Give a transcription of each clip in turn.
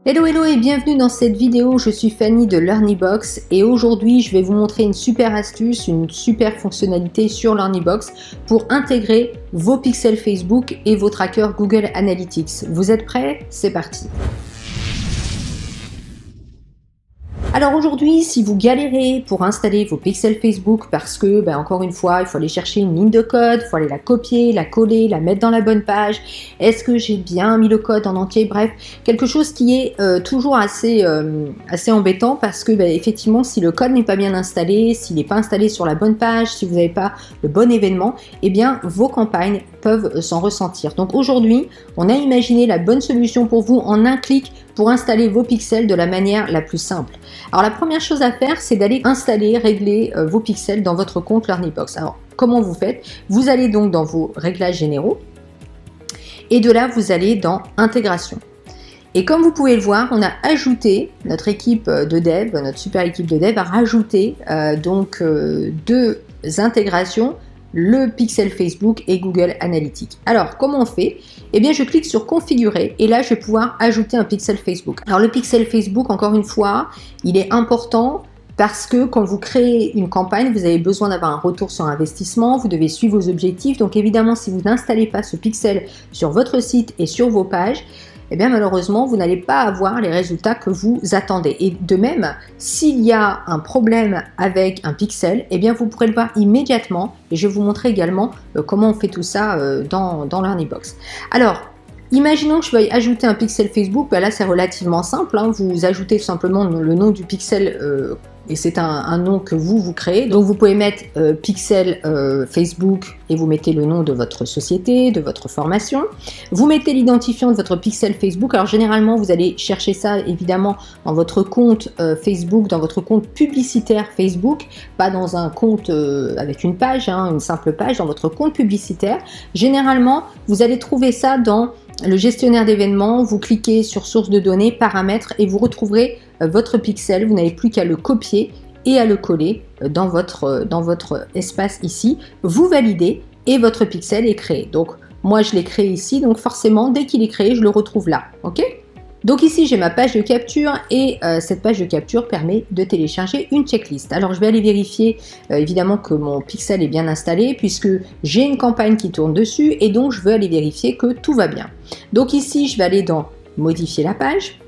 Hello hello et bienvenue dans cette vidéo, je suis Fanny de LearnyBox et aujourd'hui je vais vous montrer une super astuce, une super fonctionnalité sur LearnyBox pour intégrer vos pixels Facebook et vos trackers Google Analytics. Vous êtes prêts? C'est parti! Alors aujourd'hui, si vous galérez pour installer vos pixels Facebook parce que, encore une fois, il faut aller chercher une ligne de code, il faut aller la copier, la coller, la mettre dans la bonne page, est-ce que j'ai bien mis le code en entier, bref, quelque chose qui est toujours assez embêtant parce que effectivement, si le code n'est pas bien installé, s'il n'est pas installé sur la bonne page, si vous n'avez pas le bon événement, eh bien vos campagnes peuvent s'en ressentir. Donc aujourd'hui, on a imaginé la bonne solution pour vous en un clic pour installer vos pixels de la manière la plus simple. Alors la première chose à faire, c'est d'aller installer, régler vos pixels dans votre compte LearnyBox. Alors comment vous faites? Vous allez donc dans vos réglages généraux et de là vous allez dans intégration. Et comme vous pouvez le voir, on a ajouté, notre équipe de dev, notre super équipe de dev a rajouté deux intégrations, le pixel Facebook et Google Analytics. Alors, comment on fait? Eh bien, je clique sur configurer et là, je vais pouvoir ajouter un pixel Facebook. Alors, le pixel Facebook, encore une fois, il est important parce que quand vous créez une campagne, vous avez besoin d'avoir un retour sur investissement, vous devez suivre vos objectifs. Donc, évidemment, si vous n'installez pas ce pixel sur votre site et sur vos pages, eh bien malheureusement, vous n'allez pas avoir les résultats que vous attendez. Et de même, s'il y a un problème avec un pixel, eh bien vous pourrez le voir immédiatement. Et je vais vous montrer également comment on fait tout ça dans LearnyBox. Alors, imaginons que je veuille ajouter un pixel Facebook. Là, c'est relativement simple. Vous ajoutez tout simplement le nom du pixel et c'est un nom que vous créez. Donc vous pouvez mettre pixel Facebook et vous mettez le nom de votre société, de votre formation. Vous mettez l'identifiant de votre pixel Facebook. Alors généralement, vous allez chercher ça évidemment dans votre compte Facebook, dans votre compte publicitaire Facebook, pas dans un compte avec une page, une simple page, dans votre compte publicitaire. Généralement, vous allez trouver ça dans le gestionnaire d'événements, vous cliquez sur source de données, paramètres et vous retrouverez votre pixel. Vous n'avez plus qu'à le copier et à le coller dans votre espace ici. Vous validez et votre pixel est créé. Donc moi je l'ai créé ici, donc forcément dès qu'il est créé, je le retrouve là. Ok ? Donc ici j'ai ma page de capture et cette page de capture permet de télécharger une checklist. Alors je vais aller vérifier évidemment que mon pixel est bien installé puisque j'ai une campagne qui tourne dessus et donc je veux aller vérifier que tout va bien. Donc ici je vais aller dans modifier la page.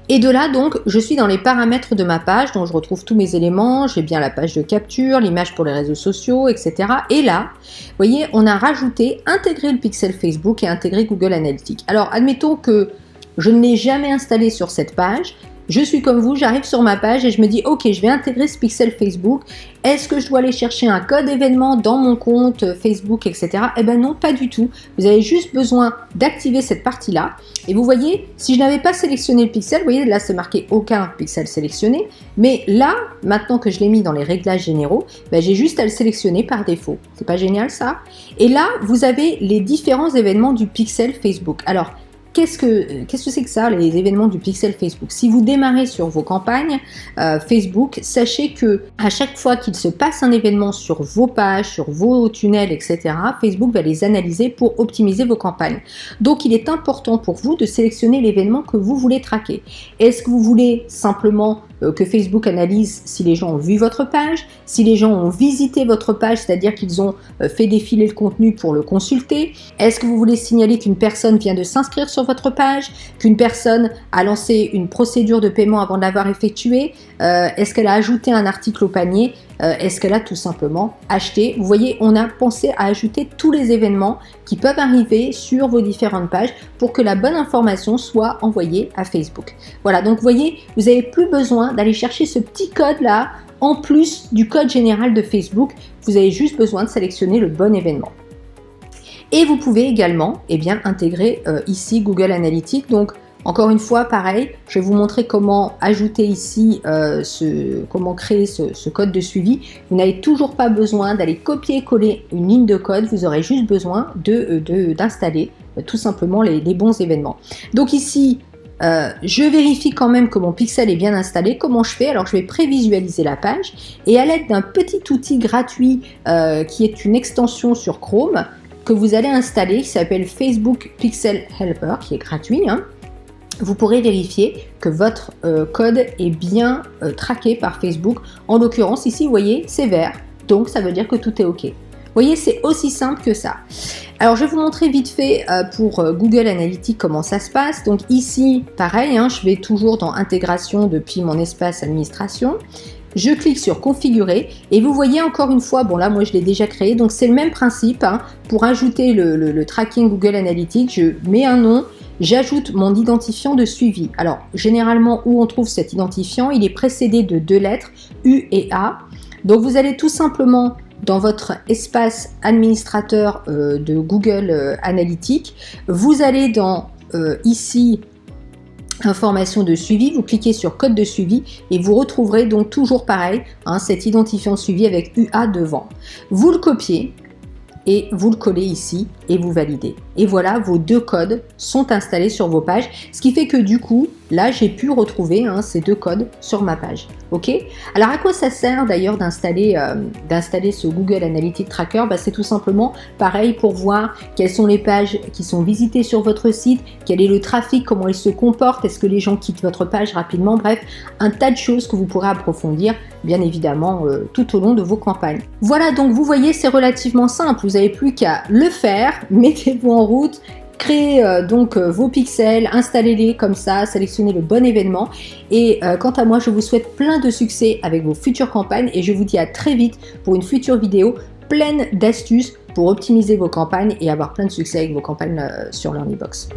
Et de là, donc, je suis dans les paramètres de ma page, donc je retrouve tous mes éléments, j'ai bien la page de capture, l'image pour les réseaux sociaux, etc. Et là, vous voyez, on a rajouté, intégré le pixel Facebook et intégré Google Analytics. Alors, admettons que je ne l'ai jamais installé sur cette page. Je suis comme vous, j'arrive sur ma page et je me dis ok, je vais intégrer ce pixel Facebook. Est-ce que je dois aller chercher un code événement dans mon compte Facebook, etc. Eh bien non, pas du tout. Vous avez juste besoin d'activer cette partie-là. Et vous voyez, si je n'avais pas sélectionné le pixel, vous voyez là c'est marqué aucun pixel sélectionné. Mais là, maintenant que je l'ai mis dans les réglages généraux, j'ai juste à le sélectionner par défaut. C'est pas génial ça? Et là, vous avez les différents événements du pixel Facebook. Alors, qu'est-ce que c'est que ça, les événements du pixel Facebook? Si vous démarrez sur vos campagnes Facebook, sachez que à chaque fois qu'il se passe un événement sur vos pages, sur vos tunnels, etc., Facebook va les analyser pour optimiser vos campagnes. Donc, il est important pour vous de sélectionner l'événement que vous voulez traquer. Est-ce que vous voulez simplement que Facebook analyse si les gens ont vu votre page, si les gens ont visité votre page, c'est-à-dire qu'ils ont fait défiler le contenu pour le consulter? Est-ce que vous voulez signaler qu'une personne vient de s'inscrire sur votre page, qu'une personne a lancé une procédure de paiement avant de l'avoir effectuée? Est-ce qu'elle a ajouté un article au panier? Est-ce qu'elle a tout simplement acheté? Vous voyez, on a pensé à ajouter tous les événements qui peuvent arriver sur vos différentes pages pour que la bonne information soit envoyée à Facebook. Voilà, donc vous voyez, vous n'avez plus besoin d'aller chercher ce petit code là en plus du code général de Facebook. Vous avez juste besoin de sélectionner le bon événement. Et vous pouvez également intégrer ici Google Analytics. Donc encore une fois, pareil, je vais vous montrer comment ajouter ici, comment créer ce code de suivi. Vous n'avez toujours pas besoin d'aller copier-coller une ligne de code, vous aurez juste besoin d'installer tout simplement les bons événements. Donc ici, je vérifie quand même que mon pixel est bien installé. Comment je fais? Alors je vais prévisualiser la page et à l'aide d'un petit outil gratuit qui est une extension sur Chrome que vous allez installer, qui s'appelle Facebook Pixel Helper, qui est gratuit, vous pourrez vérifier que votre code est bien traqué par Facebook. En l'occurrence, ici, vous voyez, c'est vert, donc ça veut dire que tout est OK. Vous voyez, c'est aussi simple que ça. Alors, je vais vous montrer vite fait pour Google Analytics comment ça se passe. Donc ici, pareil, je vais toujours dans Intégration depuis mon espace Administration. Je clique sur Configurer et vous voyez encore une fois, bon là, moi je l'ai déjà créé, donc c'est le même principe. Pour ajouter le tracking Google Analytics, je mets un nom, j'ajoute mon identifiant de suivi. Alors, généralement, où on trouve cet identifiant, il est précédé de 2 lettres, U et A. Donc, vous allez tout simplement dans votre espace administrateur de Google Analytics, vous allez dans ici information de suivi, vous cliquez sur code de suivi et vous retrouverez donc toujours pareil, cet identifiant de suivi avec UA devant. Vous le copiez et vous le collez ici et vous validez. Et voilà, vos 2 codes sont installés sur vos pages, ce qui fait que du coup, là, j'ai pu retrouver ces 2 codes sur ma page. Ok? Alors, à quoi ça sert d'ailleurs d'installer ce Google Analytics Tracker? C'est tout simplement pareil pour voir quelles sont les pages qui sont visitées sur votre site, quel est le trafic, comment il se comporte, est-ce que les gens quittent votre page rapidement, bref, un tas de choses que vous pourrez approfondir, bien évidemment, tout au long de vos campagnes. Voilà, donc vous voyez, c'est relativement simple, vous n'avez plus qu'à le faire, mettez-vous en route, créez donc vos pixels, installez-les comme ça, sélectionnez le bon événement et quant à moi je vous souhaite plein de succès avec vos futures campagnes et je vous dis à très vite pour une future vidéo pleine d'astuces pour optimiser vos campagnes et avoir plein de succès avec vos campagnes sur LearnyBox.